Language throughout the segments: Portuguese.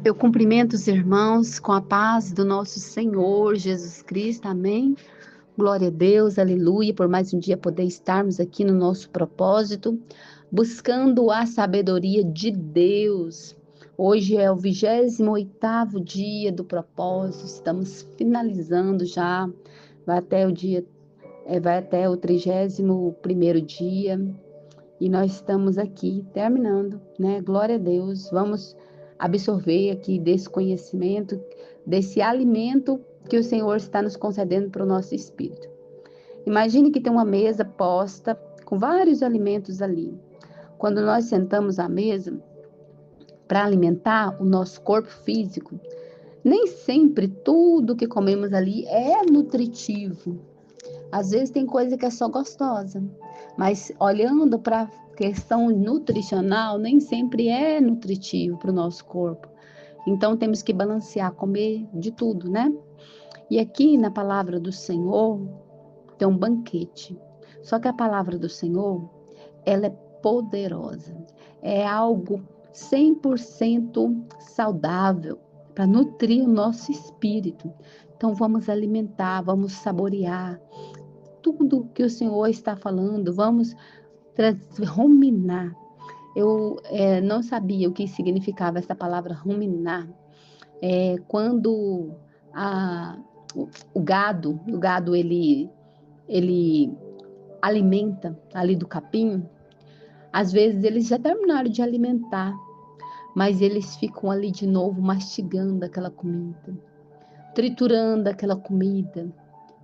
Eu cumprimento os irmãos com a paz do nosso Senhor Jesus Cristo, amém? Glória a Deus, aleluia, por mais um dia poder estarmos aqui no nosso propósito, buscando a sabedoria de Deus. Hoje é o 28º dia do propósito, estamos finalizando já, vai até o 31º dia, e nós estamos aqui terminando, né? Glória a Deus. Vamos absorver aqui desse conhecimento, desse alimento que o Senhor está nos concedendo para o nosso espírito. Imagine que tem uma mesa posta com vários alimentos ali. Quando nós sentamos à mesa para alimentar o nosso corpo físico, nem sempre tudo que comemos ali é nutritivo. Às vezes tem coisa que é só gostosa, mas olhando para a questão nutricional, nem sempre é nutritivo para o nosso corpo. Então temos que balancear, comer de tudo, né? E aqui na palavra do Senhor tem um banquete. Só que a palavra do Senhor, ela é poderosa. É algo 100% saudável para nutrir o nosso espírito. Então vamos alimentar, vamos saborear tudo que o Senhor está falando, vamos ruminar. Eu não sabia o que significava essa palavra ruminar. Quando o gado ele alimenta ali do capim, às vezes eles já terminaram de alimentar, mas eles ficam ali de novo mastigando aquela comida, triturando aquela comida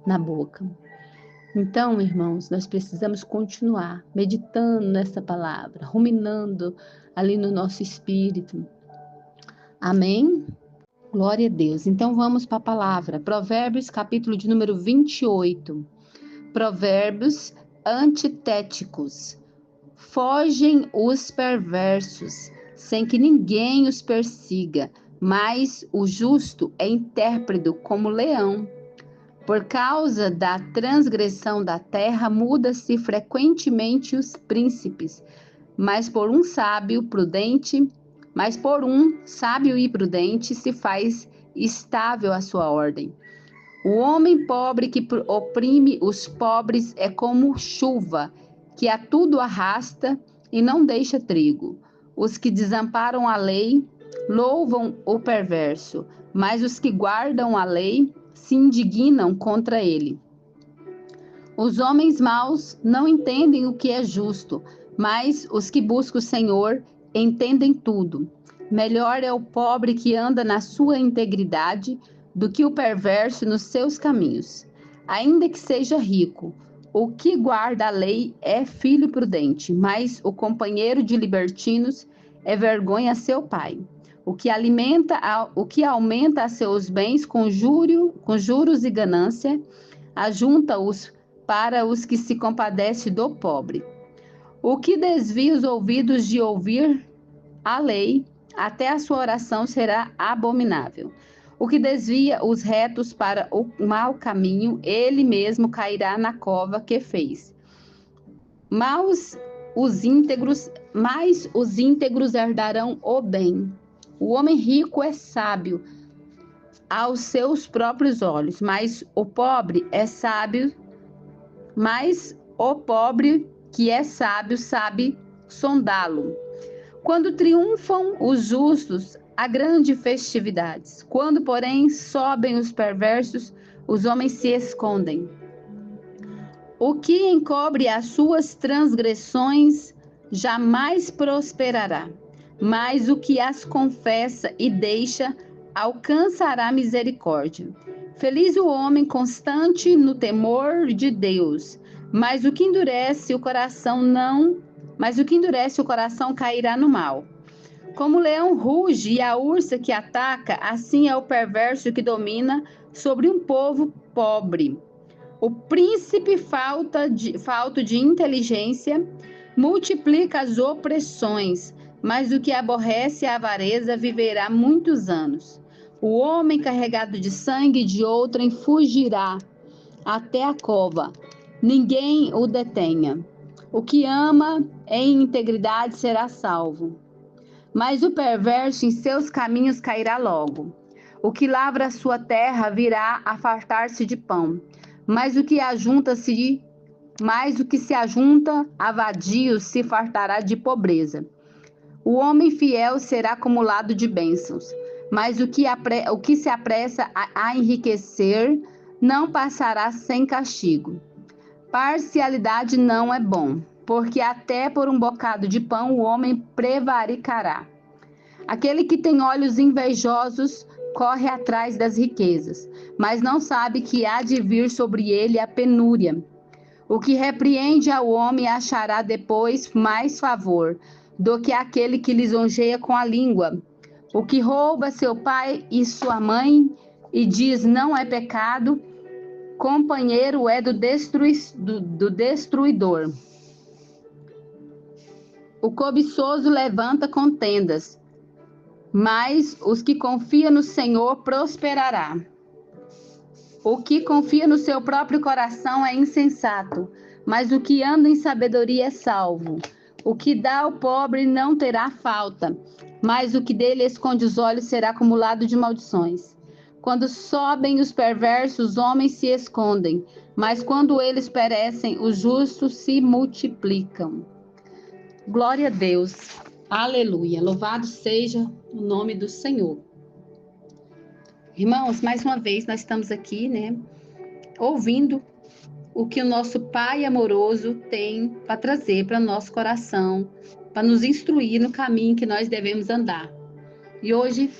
na boca. Então, irmãos, nós precisamos continuar meditando nessa palavra, ruminando ali no nosso espírito. Amém? Glória a Deus. Então, vamos para a palavra. Provérbios, capítulo de número 28. Provérbios antitéticos. Fogem os perversos, sem que ninguém os persiga, mas o justo é intérprete como leão. Por causa da transgressão da terra, muda-se frequentemente os príncipes, mas por um sábio e prudente se faz estável a sua ordem. O homem pobre que oprime os pobres é como chuva, que a tudo arrasta e não deixa trigo. Os que desamparam a lei louvam o perverso, mas os que guardam a lei se indignam contra ele. Os homens maus não entendem o que é justo, mas os que buscam o Senhor entendem tudo. Melhor é o pobre que anda na sua integridade do que o perverso nos seus caminhos. Ainda que seja rico, o que guarda a lei é filho prudente, mas o companheiro de libertinos é vergonha a seu pai. O que aumenta a seus bens com juros e ganância, ajunta-os para os que se compadecem do pobre. O que desvia os ouvidos de ouvir a lei, até a sua oração será abominável. O que desvia os retos para o mau caminho, ele mesmo cairá na cova que fez. Mas os íntegros herdarão o bem. O homem rico é sábio aos seus próprios olhos, mas o pobre que é sábio sabe sondá-lo. Quando triunfam os justos, há grandes festividades. Quando, porém, sobem os perversos, os homens se escondem. O que encobre as suas transgressões jamais prosperará, mas o que as confessa e deixa alcançará misericórdia. Feliz o homem constante no temor de Deus, mas o que endurece o coração cairá no mal. Como o leão ruge e a ursa que ataca, assim é o perverso que domina sobre um povo pobre. O príncipe falto de inteligência multiplica as opressões, mas o que aborrece a avareza viverá muitos anos. O homem carregado de sangue de outrem fugirá até a cova, ninguém o detenha. O que ama em integridade será salvo, Mas o perverso em seus caminhos cairá logo. O que lavra a sua terra virá a fartar-se de pão, mas o que se ajunta a vadios se fartará de pobreza. O homem fiel será acumulado de bênçãos, mas o que se apressa a enriquecer não passará sem castigo. Parcialidade não é bom, porque até por um bocado de pão o homem prevaricará. Aquele que tem olhos invejosos corre atrás das riquezas, mas não sabe que há de vir sobre ele a penúria. O que repreende ao homem achará depois mais favor do que aquele que lisonjeia com a língua. O que rouba seu pai e sua mãe e diz não é pecado, companheiro é do destruidor. O cobiçoso levanta contendas, mas os que confiam no Senhor prosperará. O que confia no seu próprio coração é insensato, mas o que anda em sabedoria é salvo. O que dá ao pobre não terá falta, mas o que dele esconde os olhos será acumulado de maldições. Quando sobem os perversos, os homens se escondem, mas quando eles perecem, os justos se multiplicam. Glória a Deus. Aleluia. Louvado seja o nome do Senhor. Irmãos, mais uma vez nós estamos aqui, ouvindo o que o nosso Pai amoroso tem para trazer para o nosso coração, para nos instruir no caminho que nós devemos andar. E hoje,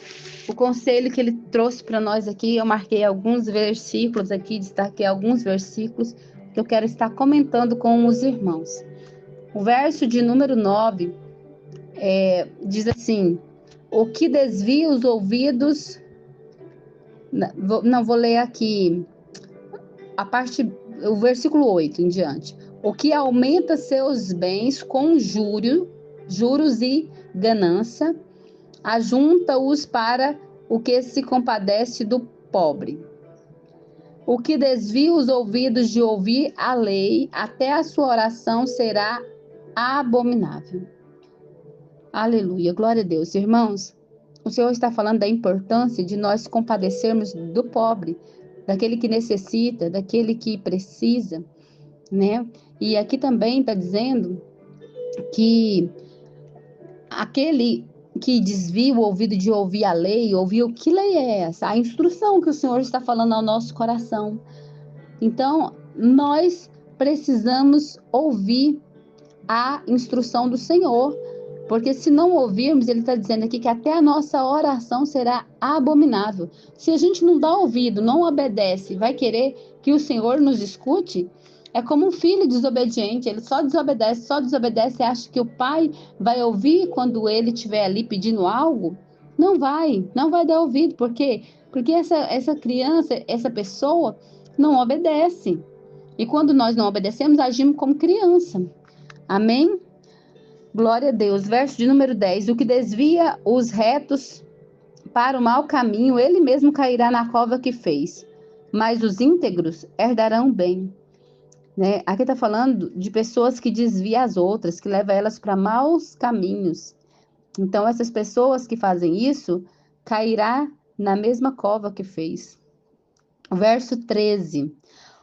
o conselho que ele trouxe para nós aqui, eu marquei alguns versículos aqui, destaquei alguns versículos que eu quero estar comentando com os irmãos. O verso de número 9 diz assim: o que desvia os ouvidos... Não, vou ler aqui o versículo 8 em diante. O que aumenta seus bens com juros e ganância, ajunta-os para o que se compadece do pobre. O que desvia os ouvidos de ouvir a lei, até a sua oração será abominável. Aleluia, glória a Deus. Irmãos, o Senhor está falando da importância de nós compadecermos do pobre, daquele que necessita, daquele que precisa, E aqui também está dizendo que aquele que desvia o ouvido de ouvir a lei, ouvir que lei é essa? A instrução que o Senhor está falando ao nosso coração. Então, nós precisamos ouvir a instrução do Senhor, porque se não ouvirmos, ele está dizendo aqui que até a nossa oração será abominável. Se a gente não dá ouvido, não obedece, vai querer que o Senhor nos escute? É como um filho desobediente, ele só desobedece e acha que o pai vai ouvir quando ele estiver ali pedindo algo? Não vai dar ouvido. Por quê? Porque essa criança, essa pessoa não obedece. E quando nós não obedecemos, agimos como criança. Amém? Glória a Deus. Verso de número 10. O que desvia os retos para o mau caminho, ele mesmo cairá na cova que fez. Mas os íntegros herdarão bem. Aqui está falando de pessoas que desviam as outras, que levam elas para maus caminhos. Então, essas pessoas que fazem isso, cairá na mesma cova que fez. Verso 13.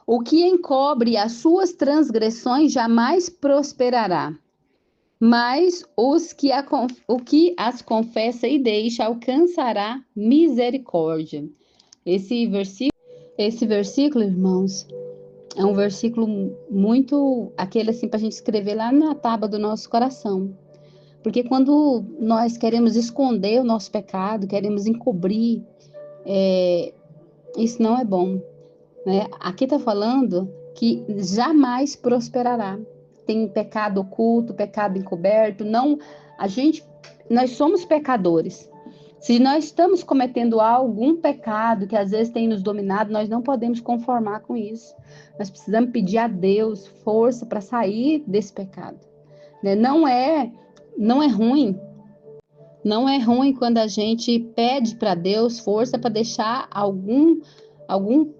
O que encobre as suas transgressões jamais prosperará, mas o que as confessa e deixa alcançará misericórdia. Esse versículo, irmãos, é um versículo muito, aquele assim, para a gente escrever lá na tábua do nosso coração. Porque quando nós queremos esconder o nosso pecado, queremos encobrir, isso não é bom. Aqui está falando que jamais prosperará. Tem pecado oculto, pecado encoberto. Nós somos pecadores. Se nós estamos cometendo algum pecado que às vezes tem nos dominado, nós não podemos conformar com isso. Nós precisamos pedir a Deus força para sair desse pecado. Não é ruim. Não é ruim quando a gente pede para Deus força para deixar algum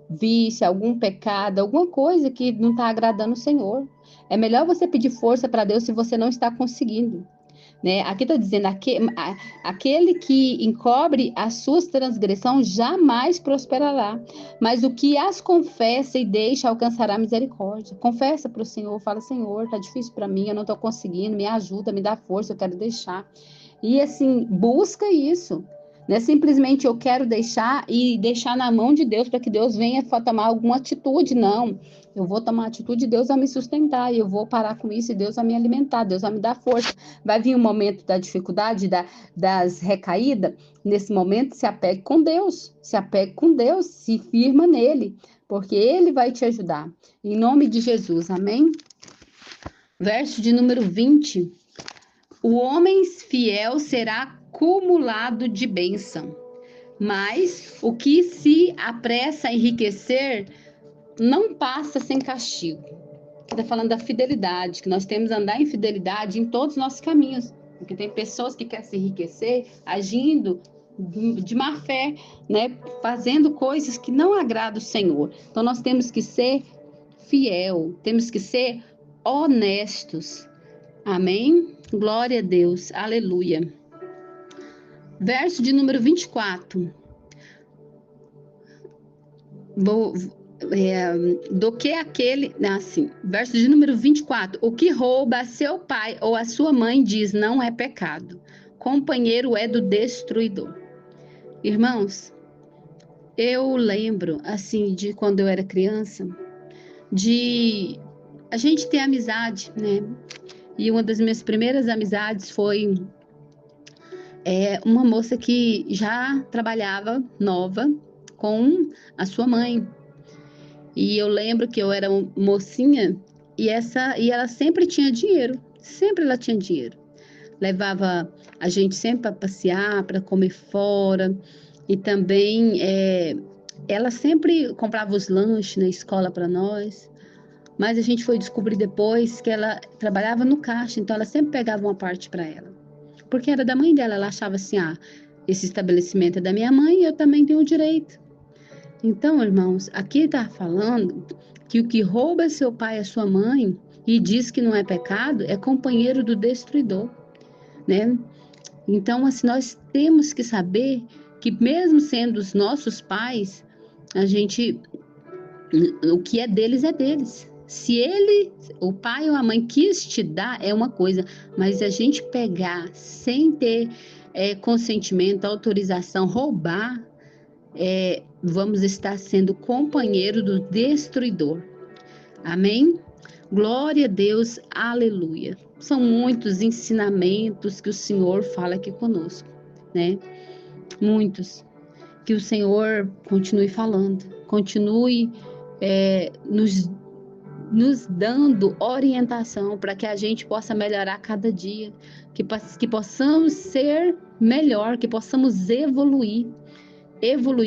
vício, algum pecado, alguma coisa que não está agradando o Senhor. É melhor você pedir força para Deus se você não está conseguindo. né? Aqui está dizendo, aquele que encobre as suas transgressões jamais prosperará, mas o que as confessa e deixa alcançará misericórdia. Confessa para o Senhor, fala, Senhor, tá difícil para mim, eu não estou conseguindo, me ajuda, me dá força, eu quero deixar. E assim, busca isso. Não é simplesmente eu quero deixar e deixar na mão de Deus para que Deus venha tomar alguma atitude, não. Eu vou tomar atitude, Deus vai me sustentar, e eu vou parar com isso, e Deus vai me alimentar, Deus vai me dar força. Vai vir um momento da dificuldade, das recaídas, nesse momento se apegue com Deus, se firma nele, porque ele vai te ajudar. Em nome de Jesus, amém? Verso de número 20. O homem fiel será cumulado de bênção, mas o que se apressa a enriquecer não passa sem castigo. Está falando da fidelidade, que nós temos que andar em fidelidade em todos os nossos caminhos, porque tem pessoas que querem se enriquecer agindo de má fé, né? Fazendo coisas que não agradam o Senhor. Então nós temos que ser fiel, temos que ser honestos. Amém? Glória a Deus, aleluia. Verso de número 24. Do que aquele, assim, verso de número 24. O que rouba a seu pai ou a sua mãe diz, não é pecado. Companheiro é do destruidor. Irmãos, eu lembro, assim, de quando eu era criança, de a gente ter amizade, né? E uma das minhas primeiras amizades foi uma moça que já trabalhava nova com a sua mãe. E eu lembro que eu era mocinha e ela sempre tinha dinheiro, sempre ela tinha dinheiro. Levava a gente sempre para passear, para comer fora. E também ela sempre comprava os lanches na escola para nós. Mas a gente foi descobrir depois que ela trabalhava no caixa, então ela sempre pegava uma parte para ela. Porque era da mãe dela, ela achava assim, esse estabelecimento é da minha mãe e eu também tenho o direito. Então, irmãos, aqui está falando que o que rouba seu pai e sua mãe e diz que não é pecado é companheiro do destruidor, né? Então, assim, nós temos que saber que mesmo sendo os nossos pais, o que é deles é deles. Se o pai ou a mãe quis te dar, é uma coisa, mas a gente pegar sem ter consentimento, autorização, roubar, vamos estar sendo companheiro do destruidor. Amém? Glória a Deus, aleluia. São muitos ensinamentos que o Senhor fala aqui conosco, né? Muitos. Que o Senhor continue falando, continue nos dando orientação para que a gente possa melhorar cada dia, que possamos ser melhor, que possamos evoluir,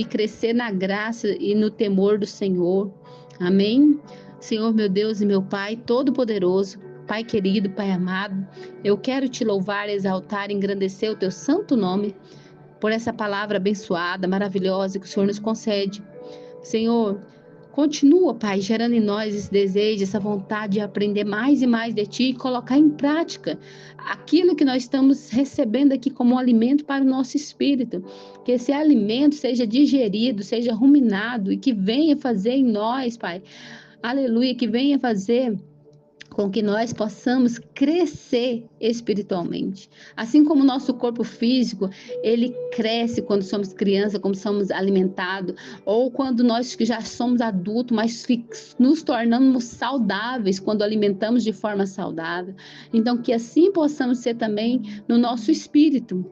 crescer na graça e no temor do Senhor. Amém? Senhor, meu Deus e meu Pai Todo-Poderoso, Pai querido, Pai amado, eu quero te louvar, exaltar e engrandecer o teu santo nome por essa palavra abençoada, maravilhosa que o Senhor nos concede. Senhor, continua, Pai, gerando em nós esse desejo, essa vontade de aprender mais e mais de Ti e colocar em prática aquilo que nós estamos recebendo aqui como um alimento para o nosso espírito. Que esse alimento seja digerido, seja ruminado e que venha fazer em nós, Pai, aleluia, que venha fazer com que nós possamos crescer espiritualmente. Assim como o nosso corpo físico, ele cresce quando somos criança, quando somos alimentados, ou quando nós que já somos adultos, mas nos tornamos saudáveis quando alimentamos de forma saudável. Então, que assim possamos ser também no nosso espírito.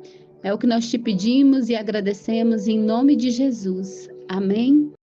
É o que nós te pedimos e agradecemos em nome de Jesus. Amém?